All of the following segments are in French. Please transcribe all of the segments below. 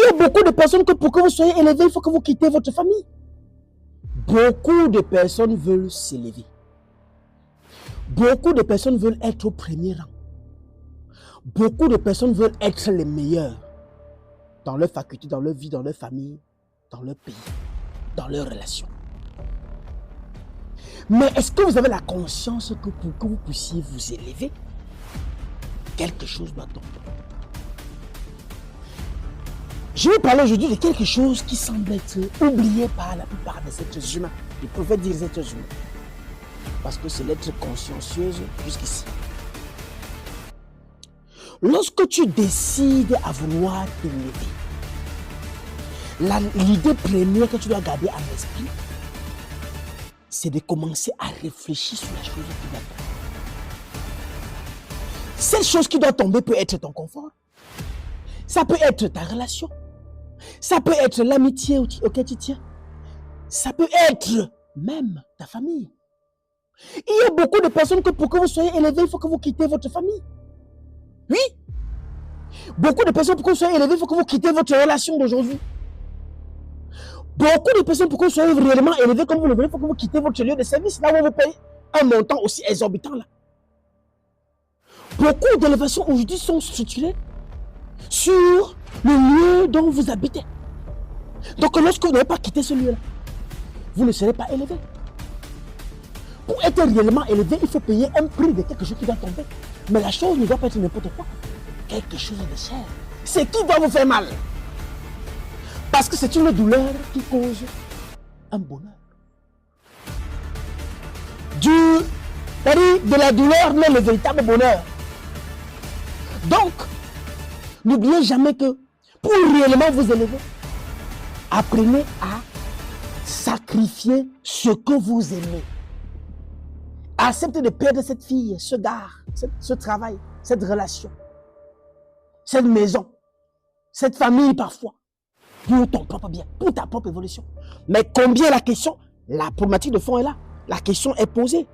a beaucoup de personnes que pour que vous soyez élevé, il faut que vous quittez votre famille. Beaucoup de personnes veulent s'élever. Beaucoup de personnes veulent être au premier rang. Beaucoup de personnes veulent être les meilleurs dans leur faculté, dans leur vie, dans leur famille, dans leur pays, dans leurs relations. Mais est-ce que vous avez la conscience que pour que vous puissiez vous élever, quelque chose doit tomber? Je vais parler aujourd'hui de quelque chose qui semble être oublié par la plupart des êtres humains. Je préfère dire les êtres humains. Parce que c'est l'être consciencieuse jusqu'ici. Lorsque tu décides à vouloir t'élever, l'idée première que tu dois garder à l'esprit, c'est de commencer à réfléchir sur la chose qui doit tomber. Cette chose qui doit tomber peut être ton confort. Ça peut être ta relation. Ça peut être l'amitié auquel tu tiens. Ça peut être même ta famille. Il y a beaucoup de personnes que pour que vous soyez élevé, il faut que vous quittez votre famille. Oui. Beaucoup de personnes pour que vous soyez élevé, il faut que vous quittez votre relation d'aujourd'hui. Beaucoup de personnes pour que vous soyez réellement élevé comme vous le voulez, il faut que vous quittez votre lieu de service, là où vous payez un montant aussi exorbitant là. Beaucoup d'élévations aujourd'hui sont structurées sur le lieu dont vous habitez. Donc lorsque vous n'avez pas quitté ce lieu-là, vous ne serez pas élevé. Pour être réellement élevé, il faut payer un prix de quelque chose qui doit tomber. Mais la chose ne doit pas être n'importe quoi. Quelque chose de cher. C'est qui doit vous faire mal. Parce que c'est une douleur qui cause un bonheur. De la douleur naît le véritable bonheur. Donc, n'oubliez jamais que pour réellement vous élever, apprenez à sacrifier ce que vous aimez. Acceptez de perdre cette fille, ce gars, ce travail, cette relation, cette maison, cette famille parfois, pour ton propre bien, pour ta propre évolution. Mais combien la problématique de fond est là. La question est posée.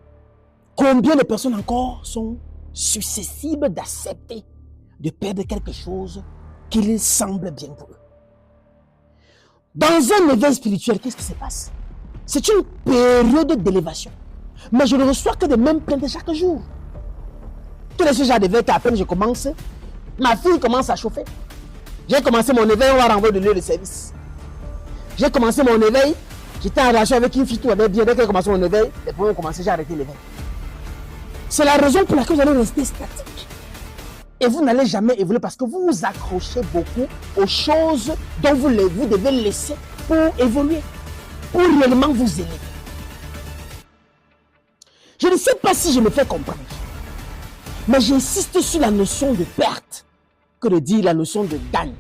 Combien de personnes encore sont susceptibles d'accepter de perdre quelque chose qu'il semble bien pour eux? Dans un éveil spirituel, qu'est-ce qui se passe? C'est une période d'élévation. Mais je ne reçois que des mêmes plaintes chaque jour. Tous les sujets d'éveil qu'à peine je commence, ma fille commence à chauffer. J'ai commencé mon éveil, on va renvoyer de lieu de service. J'ai commencé mon éveil, j'étais en relation avec une fille, tout allait bien. Dès qu'elle a commencé mon éveil, les premiers ont commencé, j'ai arrêté l'éveil. C'est la raison pour laquelle vous allez rester statique. Et vous n'allez jamais évoluer parce que vous vous accrochez beaucoup aux choses dont vous devez laisser pour évoluer, pour réellement vous élever. Je ne sais pas si je me fais comprendre, mais j'insiste sur la notion de perte que de dire la notion de gagne.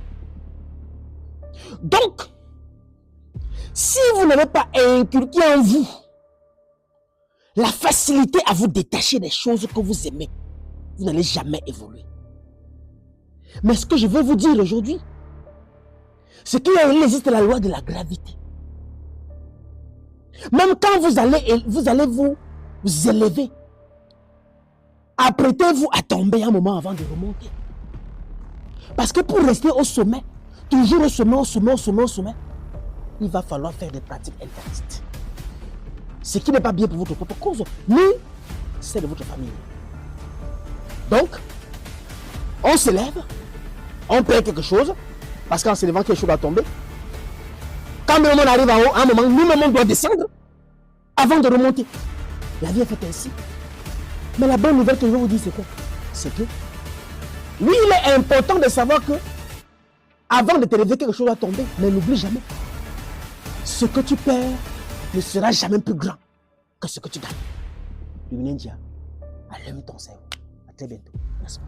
Donc, si vous n'avez pas inculqué en vous la facilité à vous détacher des choses que vous aimez, vous n'allez jamais évoluer. Mais ce que je veux vous dire aujourd'hui, c'est qu'il existe la loi de la gravité. Même quand vous allez vous élever, apprêtez-vous à tomber un moment avant de remonter. Parce que pour rester au sommet, toujours au sommet, il va falloir faire des pratiques interdites. Ce qui n'est pas bien pour votre propre cause, ni celle de votre famille. Donc, on s'élève, on perd quelque chose, parce qu'en s'élevant, quelque chose va tomber. Quand le monde arrive en haut, à un moment, nous-mêmes, on doit descendre avant de remonter. La vie est faite ainsi. Mais la bonne nouvelle que je vais vous dire, c'est quoi? C'est que, oui, il est important de savoir que, avant de t'élever, quelque chose va tomber, mais n'oublie jamais. Ce que tu perds ne sera jamais plus grand que ce que tu gagnes. Luminendia, allume ton cerveau. À très bientôt. Merci.